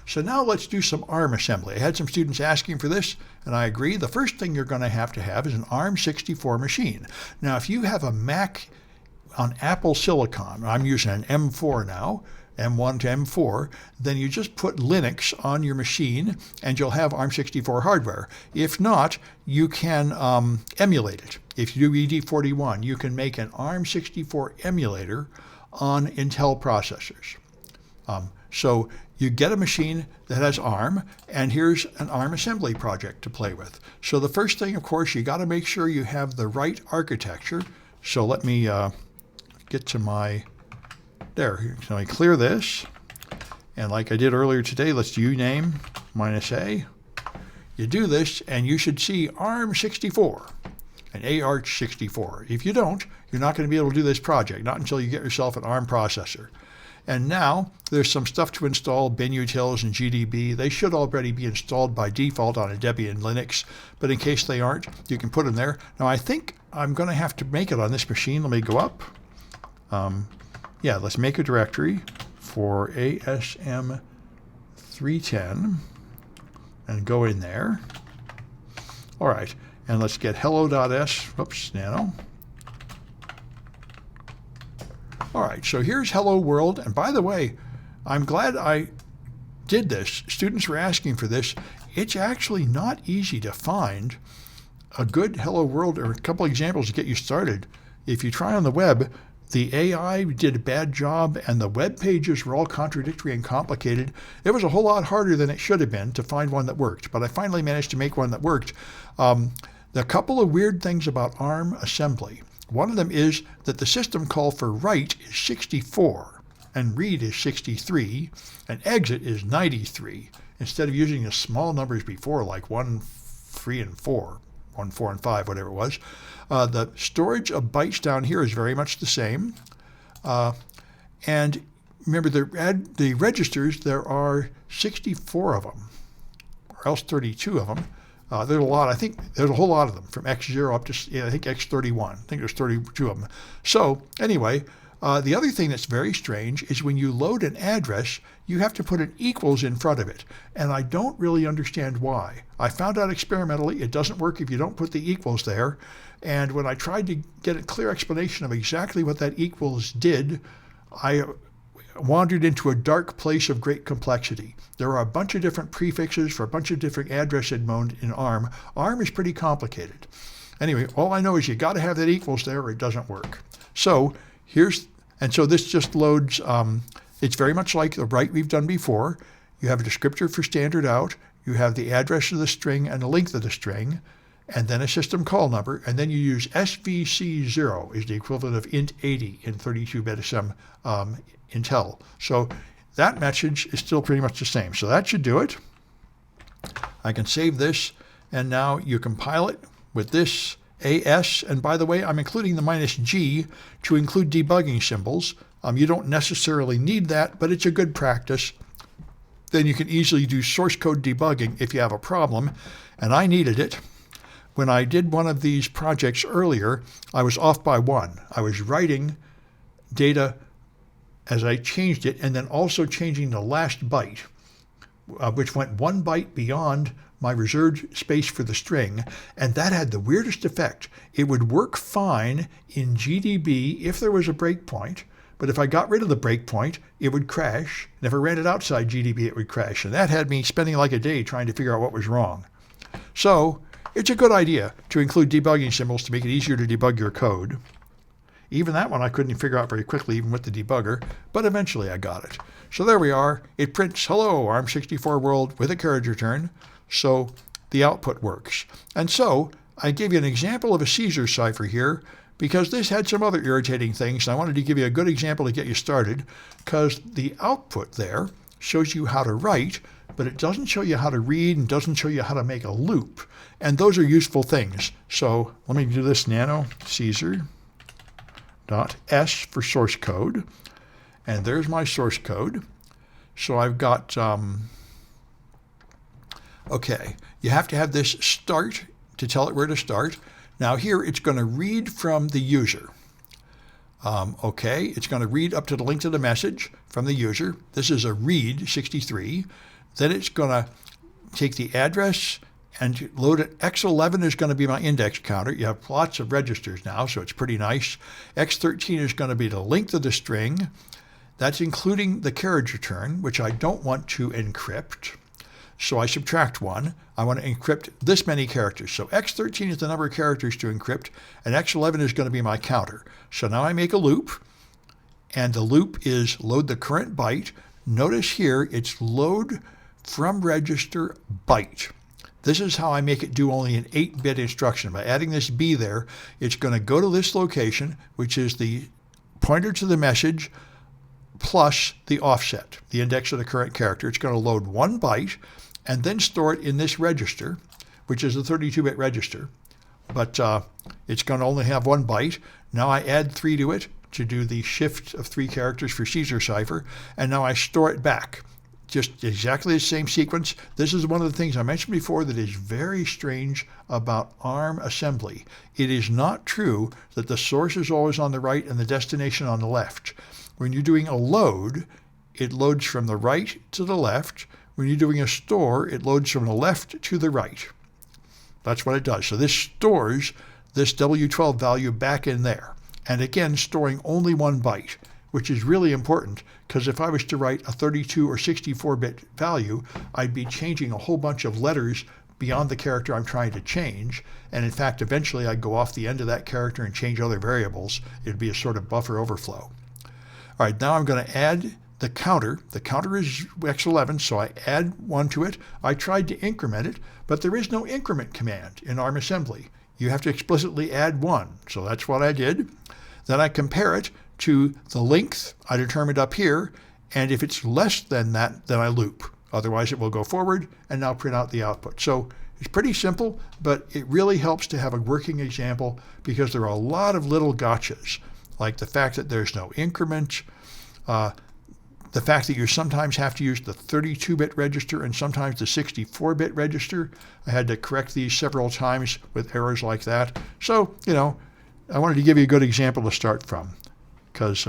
So now let's do some ARM assembly. I had some students asking for this, and I agree. The first thing you're going to have is an ARM64 machine. Now, if you have a Mac on Apple Silicon, I'm using an M4 now, M1 to M4, then you just put Linux on your machine and you'll have ARM64 hardware. If not, you can emulate it. If you do ED41, you can make an ARM64 emulator on Intel processors. So you get a machine that has ARM, and here's an ARM assembly project to play with. So the first thing, of course, you got to make sure you have the right architecture. So let me get to my, there. So I clear this, and like I did earlier today, let's do uname -a. You do this, and you should see ARM64 and AArch64. If you don't, you're not going to be able to do this project, not until you get yourself an ARM processor. And now there's some stuff to install, binutils and GDB. They should already be installed by default on a Debian Linux, but in case they aren't, you can put them there. Now I think I'm going to have to make it on this machine. Let me go up. Yeah, let's make a directory for ASM310 and go in there. All right, and let's get hello.s, whoops, nano. All right, so here's Hello World. And by the way, I'm glad I did this. Students were asking for this. It's actually not easy to find a good Hello World or a couple examples to get you started. If you try on the web, the AI did a bad job and the web pages were all contradictory and complicated. It was a whole lot harder than it should have been to find one that worked, but I finally managed to make one that worked. The couple of weird things about ARM assembly. One of them is that the system call for write is 64 and read is 63 and exit is 93 instead of using the small numbers before like 1, 3, and 4, 1, 4, and 5, whatever it was. The storage of bytes down here is very much the same. And remember the registers, there are 64 of them, or else 32 of them. There's a lot. I think there's a whole lot of them from X0 up to, I think, X31. I think there's 32 of them. So anyway, the other thing that's very strange is when you load an address, you have to put an equals in front of it. And I don't really understand why. I found out experimentally it doesn't work if you don't put the equals there. And when I tried to get a clear explanation of exactly what that equals did, I wandered into a dark place of great complexity. There are a bunch of different prefixes for a bunch of different address mode in ARM. ARM is pretty complicated. Anyway, all I know is you got to have that equals there or it doesn't work. So so this just loads, it's very much like the write we've done before. You have a descriptor for standard out, you have the address of the string and the length of the string, and then a system call number, and then you use SVC0 is the equivalent of int 80 in 32-bit SM Intel. So that message is still pretty much the same. So that should do it. I can save this, and now you compile it with this AS. And by the way, I'm including the -G to include debugging symbols. You don't necessarily need that, but it's a good practice. Then you can easily do source code debugging if you have a problem, and I needed it. When I did one of these projects earlier, I was off by 1. I was writing data as I changed it, and then also changing the last byte, which went 1 byte beyond my reserved space for the string, and that had the weirdest effect. It would work fine in GDB if there was a breakpoint, but if I got rid of the breakpoint, it would crash, and if I ran it outside GDB, it would crash, and that had me spending like a day trying to figure out what was wrong. So it's a good idea to include debugging symbols to make it easier to debug your code. Even that one I couldn't figure out very quickly, even with the debugger, but eventually I got it. So there we are. It prints, hello, ARM64 world with a carriage return. So the output works. And so I gave you an example of a Caesar cipher here because this had some other irritating things. And I wanted to give you a good example to get you started because the output there shows you how to write, but it doesn't show you how to read and doesn't show you how to make a loop. And those are useful things. So let me do this nano Caesar. .s for source code, and there's my source code. So I've got, okay, you have to have this start to tell it where to start. Now here it's going to read from the user. Okay, it's going to read up to the length of the message from the user. This is a read 63. Then it's going to take the address and load it. X11 is going to be my index counter. You have lots of registers now, so it's pretty nice. X13 is going to be the length of the string. That's including the carriage return, which I don't want to encrypt. So I subtract 1. I want to encrypt this many characters. So X13 is the number of characters to encrypt, and X11 is going to be my counter. So now I make a loop, and the loop is load the current byte. Notice here it's load from register byte. This is how I make it do only an 8-bit instruction. By adding this B there, it's going to go to this location, which is the pointer to the message plus the offset, the index of the current character. It's going to load 1 byte and then store it in this register, which is a 32-bit register. But it's going to only have 1 byte. Now I add 3 to it to do the shift of 3 characters for Caesar cipher, and now I store it back. Just exactly the same sequence. This is one of the things I mentioned before that is very strange about ARM assembly. It is not true that the source is always on the right and the destination on the left. When you're doing a load, it loads from the right to the left. When you're doing a store, it loads from the left to the right. That's what it does. So this stores this W12 value back in there. And again, storing only 1 byte, which is really important, because if I was to write a 32 or 64-bit value, I'd be changing a whole bunch of letters beyond the character I'm trying to change. And in fact, eventually I'd go off the end of that character and change other variables. It'd be a sort of buffer overflow. All right, now I'm going to add the counter. The counter is X11, so I add 1 to it. I tried to increment it, but there is no increment command in ARM assembly. You have to explicitly add 1, so that's what I did. Then I compare it to the length I determined up here, and if it's less than that, then I loop. Otherwise, it will go forward and now print out the output. So it's pretty simple, but it really helps to have a working example because there are a lot of little gotchas, like the fact that there's no increment, the fact that you sometimes have to use the 32-bit register and sometimes the 64-bit register. I had to correct these several times with errors like that. So, I wanted to give you a good example to start from, because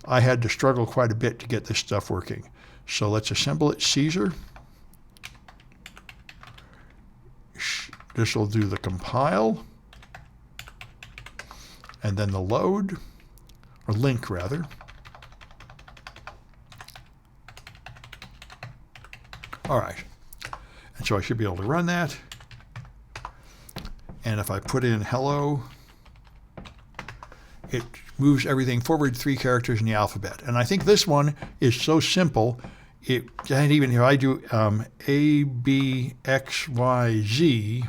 I had to struggle quite a bit to get this stuff working. So let's assemble it Caesar. This will do the compile, and then the load, or link rather. All right, and so I should be able to run that. And if I put in hello, it moves everything forward 3 characters in the alphabet. And I think this one is so simple, it and even if I do A, B, X, Y, Z,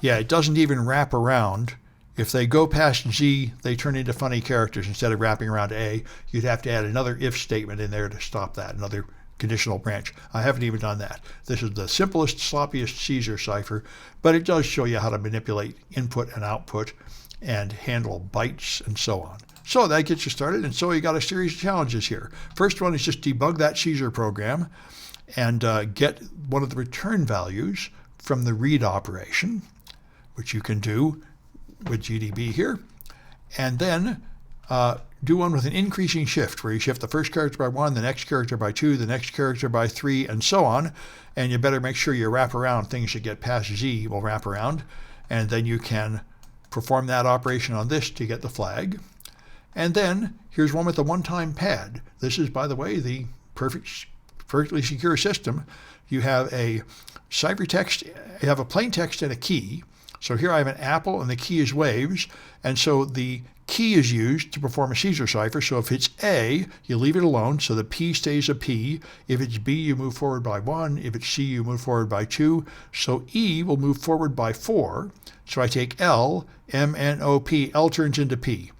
yeah, it doesn't even wrap around. If they go past Z, they turn into funny characters instead of wrapping around A. You'd have to add another if statement in there to stop that, another conditional branch. I haven't even done that. This is the simplest, sloppiest Caesar cipher, but it does show you how to manipulate input and output and handle bytes and so on. So that gets you started, and so you got a series of challenges here. First one is just debug that Caesar program and get one of the return values from the read operation, which you can do with GDB here, and then do one with an increasing shift, where you shift the first character by 1, the next character by 2, the next character by 3, and so on. And you better make sure you wrap around things that get past Z will wrap around, and then you can perform that operation on this to get the flag. And then here's one with the one-time pad. This is, by the way, the perfectly secure system. You have a ciphertext, you have a plain text and a key. So here I have an apple and the key is waves, and so the key is used to perform a Caesar cipher. So if it's A, you leave it alone, so the P stays a P. If it's B, you move forward by 1. If it's C, you move forward by 2. So E will move forward by 4. So I take L, M, N, O, P. L turns into P.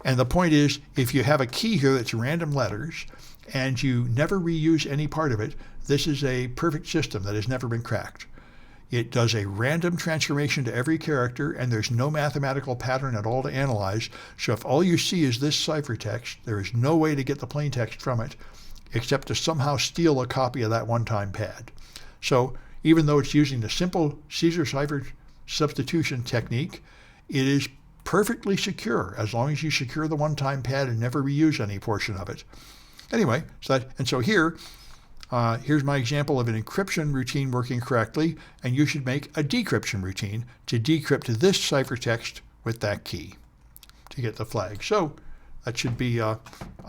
And the point is, if you have a key here that's random letters and you never reuse any part of it, this is a perfect system that has never been cracked. It does a random transformation to every character, and there's no mathematical pattern at all to analyze. So if all you see is this ciphertext, there is no way to get the plain text from it except to somehow steal a copy of that one-time pad. So even though it's using the simple Caesar cipher substitution technique, it is perfectly secure as long as you secure the one-time pad and never reuse any portion of it. Anyway, so here Here's my example of an encryption routine working correctly, and you should make a decryption routine to decrypt this ciphertext with that key to get the flag. So that should be, I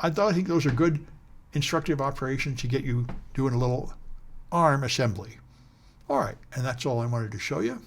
think those are good instructive operations to get you doing a little ARM assembly. All right, and that's all I wanted to show you.